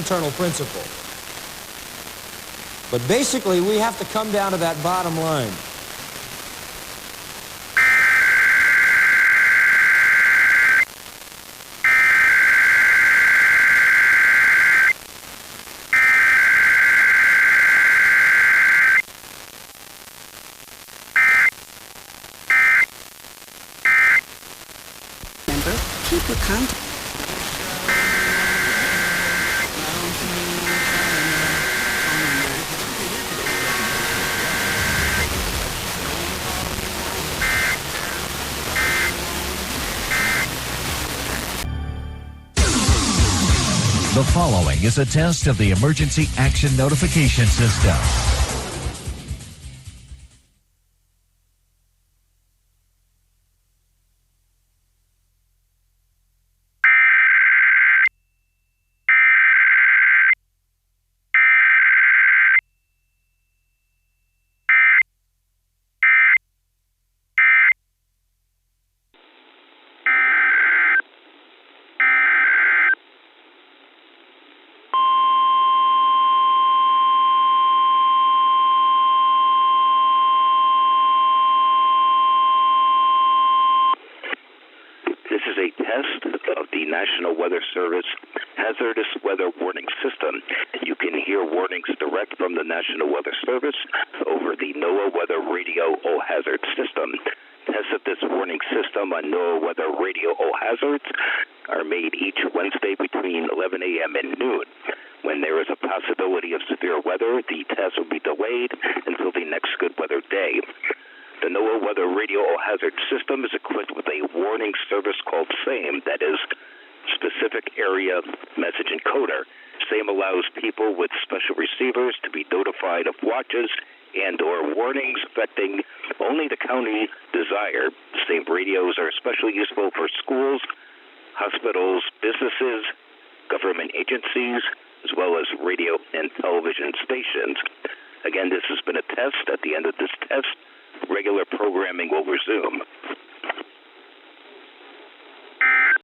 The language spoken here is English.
internal principle. But basically, we have to come down to that bottom line. Keep your contact. The following is a test of the Emergency Action Notification System. This is a test of the National Weather Service Hazardous Weather Warning System. You can hear warnings direct from the National Weather Service over the NOAA Weather Radio O-Hazard System. Tests of this warning system on NOAA Weather Radio O-Hazards are made each Wednesday between 11 a.m. and noon. When there is a possibility of severe weather, the test will be delayed until the next good weather day. The NOAA Weather Radio O-Hazard System is equipped with a warning service called SAME, that is, Specific Area Message Encoder. SAME allows people with special receivers to be notified of watches and or warnings affecting only the county desired. SAME radios are especially useful for schools, hospitals, businesses, government agencies, as well as radio and television stations. Again, this has been a test. At the end of this test, regular programming will resume.